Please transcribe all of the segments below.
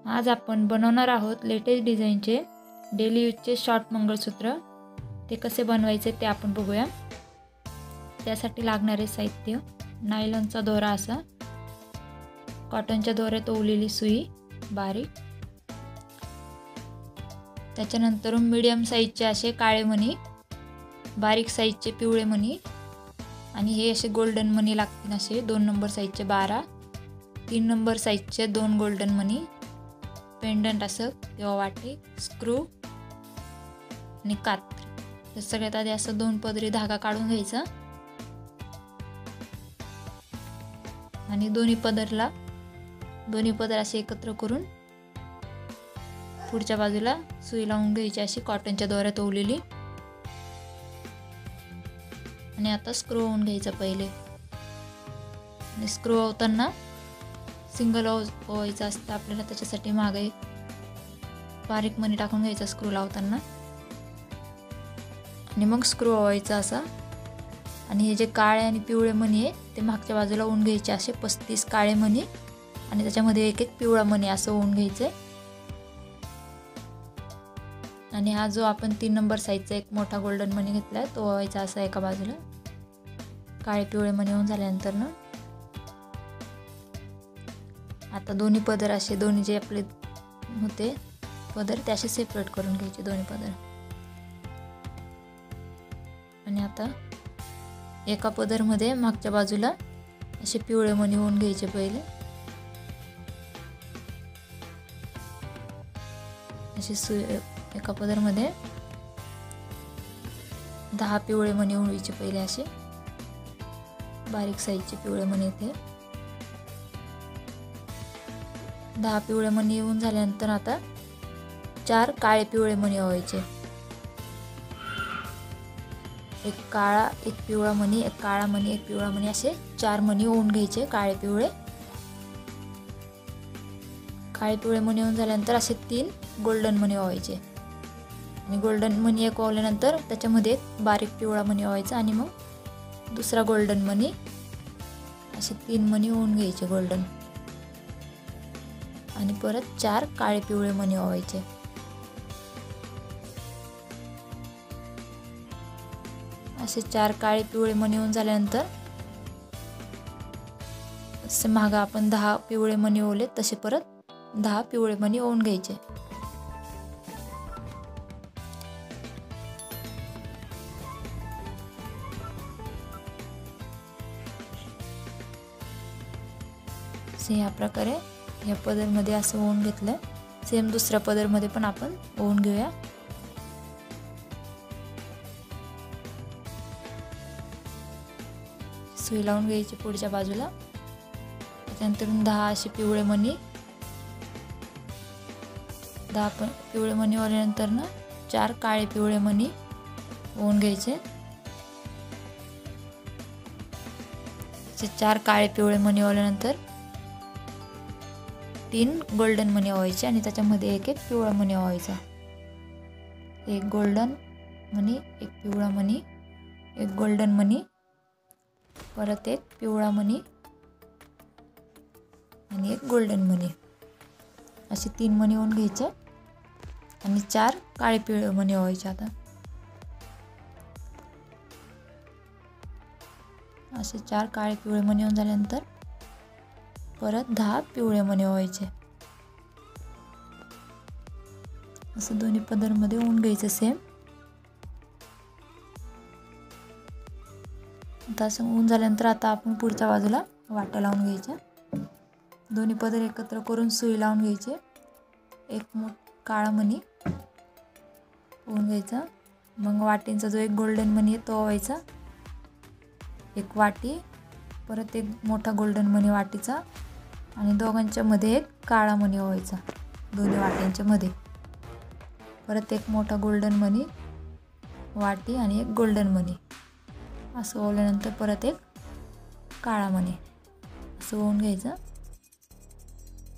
आज आपण बनवणार आहोत लेटेस्ट डिझाईनचे डेली यूजचे शॉर्ट मंगळसूत्र। ते कसे बनवायचे ते आपण बघूया। त्यासाठी लागणारे साहित्य नायलॉनचा दोरा, असा कॉटनच्या दोऱ्यात ओवलेली सुई बारीक, त्याच्यानंतर मीडियम साईजचे असे काळे मणी, बारीक साईजचे पिवळे मणी आणि हे असे गोल्डन मणी लागतील, असे 2 नंबर साईजचे 12, 3 नंबर साईजचे 2 गोल्डन मणी, पेंडंट असं किंवा वाटी, स्क्रू आणि कात्री। तर सगळ्यात आधी असं 2 पदरी धागा काढून घ्यायचा आणि दोन्ही पदर असे एकत्र करून पुढच्या बाजूला सुई लावून घ्यायची, अशी कॉटनच्या दोऱ्यात ओवलेली। आणि आता स्क्रू ओवून घ्यायचा पहिले, आणि स्क्रू ओवताना सिंगल ओवायचा असतं आपल्याला, त्याच्यासाठी मागे बारीक मणी टाकून घ्यायचा स्क्रू लावताना आणि मग स्क्रू ओवायचा असा। आणि हे जे काळे आणि पिवळे मणी आहे ते मागच्या बाजूला ओवून घ्यायचे, असे 35 काळे मणी आणि त्याच्यामध्ये एक पिवळा मणी असं ओवून घ्यायचे। आणि हा जो आपण 3 नंबर साईजचा एक मोठा गोल्डन मणी घेतलाय तो ओवायचा असा एका बाजूला। काळे पिवळे मणी ओवून झाल्यानंतर ना आता दोन्ही पदर असे, दोन्ही जे आपले होते पदर ते असे सेपरेट करून घ्यायचे दोन्ही पदर। आणि आता एका पदर मध्ये मागच्या बाजूला असे पिवळे मणी ओवून घ्यायचे पहिले, असे सुई एका पदर मध्ये 10 पिवळे मणी ओवायचे पहिले, असे बारीक साईजचे पिवळे मणी इथे 10 पिवळे मणी ओवून झाल्यानंतर आता 4 काळे पिवळे मणी ओवायचे। एक काळा, एक पिवळा मणी, एक काळा मणी, एक पिवळा मणी, असे 4 मणी ओवून घ्यायचे काळे पिवळे। काळे पिवळे मणी ओवून झाल्यानंतर असे 3 गोल्डन मणी ओवायचे आणि गोल्डन मणी एक ओवल्यानंतर त्याच्यामध्ये एक बारीक पिवळा मणी ओवायचा आणि मग दुसरा गोल्डन मणी, असे 3 मणी ओवून घ्यायचे गोल्डन आणि परत 4 काळे पिवळे मणी ओवायचे। असे 4 काळे पिवळे मणी ओवून झाल्यानंतर असे मागे आपण 10 पिवळे मणी ओवले तसे परत 10 पिवळे मणी ओवून घ्यायचे। या प्रकारे या पदर मध्ये असं ओवून घेतलं। सेम दुसऱ्या पदर मध्ये पण आपण ओवून घेऊया। सुई लावून घ्यायची पुढच्या बाजूला, त्यानंतर 10 असे पिवळे मणी, 10 पिवळे मणी ओवल्यानंतर ना 4 काळे पिवळे मणी ओवून घ्यायचे। 4 काळे पिवळे मणी ओवल्यानंतर 3 गोल्डन मणी ओवायचे आणि त्याच्यामध्ये एक पिवळा मणी ओवायचा। एक गोल्डन मणी, एक पिवळा मणी, एक गोल्डन मणी, परत एक पिवळा मणी आणि एक गोल्डन मणी, असे 3 मणी ओवून घ्यायचे आणि 4 काळे पिवळे मणी ओवायचे। आता असे 4 काळे पिवळे मणी ओवून झाल्यानंतर परत 10 पिवळे मणी ओवायचे। असं दोन्ही पदर मध्ये ओवून घ्यायचं सेम। आता असं ओवून झाल्यानंतर आता आपण पुढच्या बाजूला वाट्या लावून घ्यायच्या। दोन्ही पदर एकत्र करून सुई लावून घ्यायचे। एक काळा मणी ओवून घ्यायचा, मग वाटींचा जो एक गोल्डन मणी आहे तो ओवायचा, एक वाटी, परत एक मोठा गोल्डन मणी वाटीचा आणि दोघांच्या मध्ये एक काळा मणी ओवायचा दोन्ही वाट्यांच्या मध्ये, परत एक मोठा गोल्डन मणी वाटी आणि एक गोल्डन मणी असं ओवल्यानंतर परत एक काळा मणी असं ओवून घ्यायचं।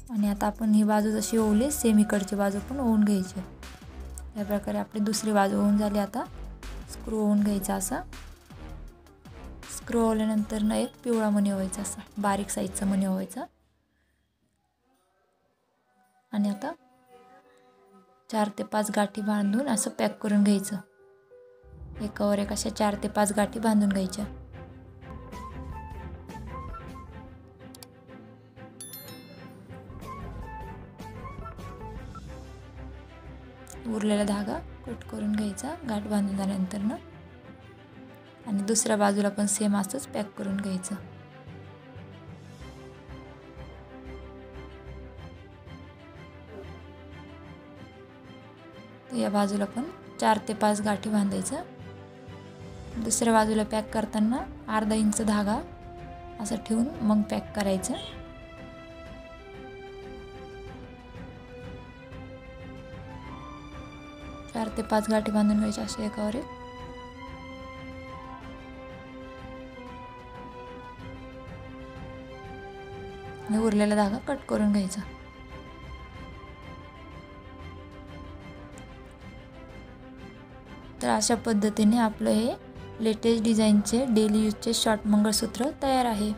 आणि आता आपण ही बाजू जशी ओवली सेम इकडची बाजू पण ओवून घ्यायची। या प्रकारे आपली दुसरी बाजू ओवून झाली। आता स्क्रू ओवून घ्यायचा असा, स्क्रू ओवल्यानंतर ना एक पिवळा मणी ओवायचा, असा बारीक साईजचा मणी ओवायचा आणि आता 4 ते 5 गाठी बांधून असं पॅक करून घ्यायचं. एकावर एक अशा 4 ते 5 गाठी बांधून घ्यायच्या. उरलेला धागा कट करून घ्यायचा गाठ बांधून झाल्यानंतर आणि दुसऱ्या बाजूला पण सेम असंच पॅक करून घ्यायचं. या बाजूला पण 4 ते 5 गाठी बांधायचं. दुसऱ्या बाजूला पॅक करताना अर्धा इंच धागा असं ठेवून मग पॅक करायचं. चार ते 5 गाठी बांधून घ्यायच्या अशा एकावर एक. आणि उरलेला धागा कट करून घ्यायचा. तर अशा पद्धतीने आपलं हे लेटेस्ट डिझाईनचे डेली यूजचे शॉर्ट मंगळसूत्र तयार आहे.